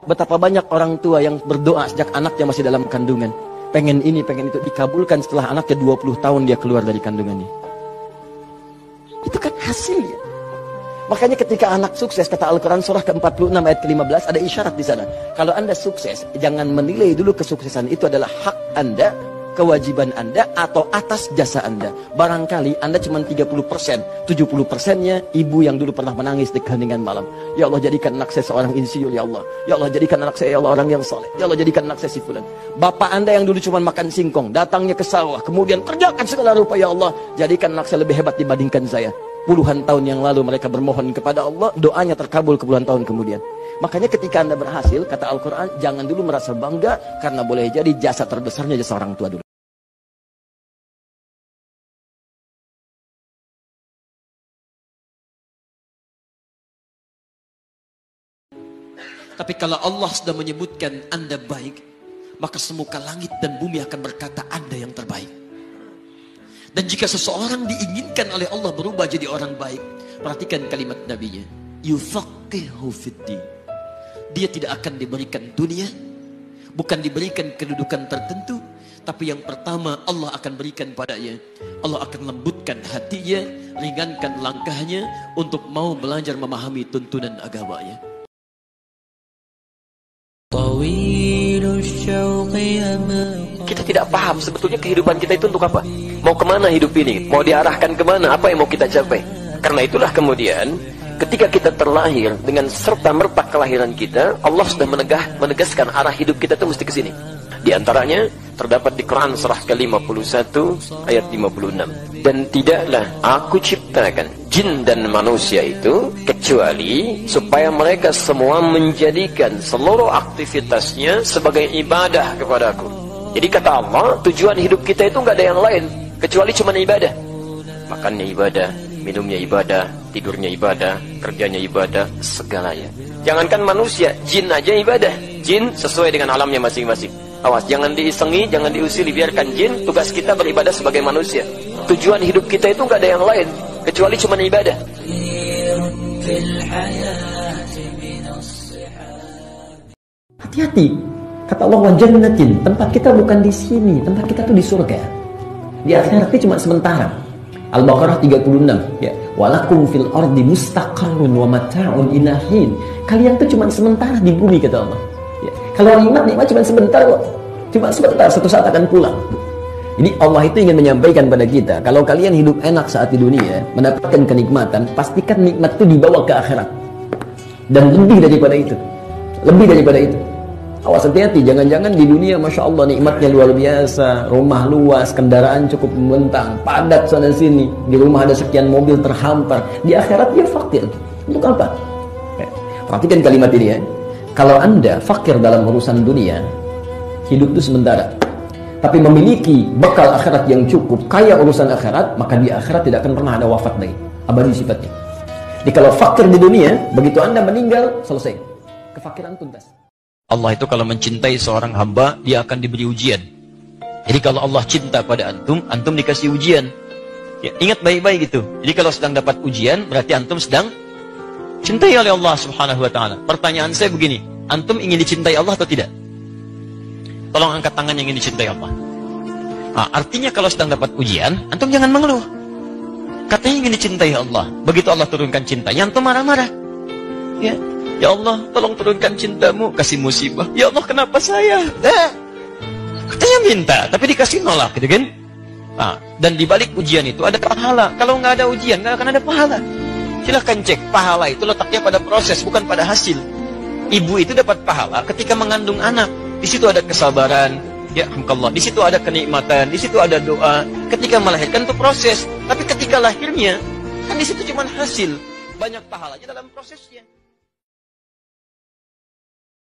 Betapa banyak orang tua yang berdoa sejak anaknya masih dalam kandungan. Pengen ini, pengen itu, dikabulkan setelah anaknya 20 tahun dia keluar dari kandungannya. Itu kan hasilnya. Makanya ketika anak sukses, kata Al-Quran surah ke-46 ayat ke-15, ada isyarat di sana. Kalau Anda sukses, jangan menilai dulu kesuksesan itu adalah hak Anda, kewajiban Anda, atau atas jasa Anda. Barangkali Anda cuma 30%, 70%-nya ibu yang dulu pernah menangis di keheningan malam. Ya Allah, jadikan anak saya seorang insinyur, ya Allah. Ya Allah, jadikan anak saya, ya Allah, orang yang soleh. Ya Allah, jadikan anak saya si fulan. Bapak Anda yang dulu cuma makan singkong, datangnya ke sawah, kemudian kerjakan segala rupa, ya Allah, jadikan anak saya lebih hebat dibandingkan saya. Puluhan tahun yang lalu mereka bermohon kepada Allah, doanya terkabul ke puluhan tahun kemudian. Makanya ketika Anda berhasil, kata Al-Quran, jangan dulu merasa bangga, karena boleh jadi jasa terbesarnya jasa orang tua dulu. Tapi kalau Allah sudah menyebutkan Anda baik, maka semuka langit dan bumi akan berkata Anda yang terbaik. Dan jika seseorang diinginkan oleh Allah berubah jadi orang baik, perhatikan kalimat Nabi-Nya, yufaqihu fiddin. Dia tidak akan diberikan dunia, bukan diberikan kedudukan tertentu, tapi yang pertama Allah akan berikan padanya, Allah akan lembutkan hatinya, ringankan langkahnya untuk mau belajar memahami tuntunan agamanya. Kita tidak paham sebetulnya kehidupan kita itu untuk apa. Mau kemana hidup ini, mau diarahkan kemana, apa yang mau kita capai. Karena itulah kemudian ketika kita terlahir dengan serta-merta kelahiran kita, Allah sudah menegaskan arah hidup kita itu mesti ke sini. Di antaranya terdapat di Quran surah ke-51 ayat 56. Dan tidaklah aku ciptakan jin dan manusia itu kecuali supaya mereka semua menjadikan seluruh aktivitasnya sebagai ibadah kepadaku. Jadi kata Allah, tujuan hidup kita itu nggak ada yang lain kecuali cuma ibadah. Makannya ibadah, minumnya ibadah, tidurnya ibadah, kerjanya ibadah, segalanya. Jangankan manusia, jin aja ibadah. Jin sesuai dengan alamnya masing-masing. Awas, jangan diisengi, jangan diusili, biarkan jin. Tugas kita beribadah sebagai manusia. Tujuan hidup kita itu nggak ada yang lain kecuali cuma ibadah. Hati-hati, kata Allah, wa jannatin, tempat kita bukan di sini, tempat kita tuh di surga. Di akhirat itu cuma sementara. Al-Baqarah 36, ya. Walakum fil ardi mustaqarrun wa mata'un ila hin. Kalian tuh cuma sementara di bumi, kata Allah. Ya. Kalau nikmat cuma sebentar kok. Cuma sebentar, suatu saat akan pulang. Jadi Allah itu ingin menyampaikan pada kita, kalau kalian hidup enak saat di dunia, mendapatkan kenikmatan, pastikan nikmat itu dibawa ke akhirat. Dan lebih daripada itu. Lebih daripada itu. Awas, hati-hati, jangan-jangan di dunia Masya Allah nikmatnya luar biasa, rumah luas, kendaraan cukup membentang, padat sana sini, di rumah ada sekian mobil terhampar, di akhirat dia fakir. Untuk apa? Perhatikan kalimat ini ya. Kalau Anda fakir dalam urusan dunia, hidup itu sementara. Tapi memiliki bekal akhirat yang cukup, kaya urusan akhirat, maka di akhirat tidak akan pernah ada wafat lagi, abadi sifatnya. Jadi kalau fakir di dunia, begitu Anda meninggal, selesai, kefakiran tuntas. Allah itu kalau mencintai seorang hamba, dia akan diberi ujian. Jadi kalau Allah cinta pada antum, antum dikasih ujian. Ya, ingat baik-baik gitu. Jadi kalau sedang dapat ujian, berarti antum sedang cintai oleh Allah Subhanahu wa Ta'ala. Pertanyaan saya begini, antum ingin dicintai Allah atau tidak? Tolong angkat tangan yang ingin dicintai Allah. Nah, artinya kalau sedang dapat ujian, antum jangan mengeluh. Katanya ingin dicintai Allah. Begitu Allah turunkan cintanya, antum marah-marah. Ya. Ya Allah, tolong turunkan cintamu, kasih musibah. Ya Allah, kenapa saya? Katanya minta, tapi dikasih nolak, gitu kan? Nah, dan di balik ujian itu ada pahala. Kalau nggak ada ujian, nggak akan ada pahala. Silahkan cek, pahala itu letaknya pada proses, bukan pada hasil. Ibu itu dapat pahala ketika mengandung anak. Di situ ada kesabaran, ya alhamdulillah. Di situ ada kenikmatan, di situ ada doa. Ketika melahirkan itu proses, tapi ketika lahirnya, kan di situ cuma hasil. Banyak pahalanya dalam prosesnya.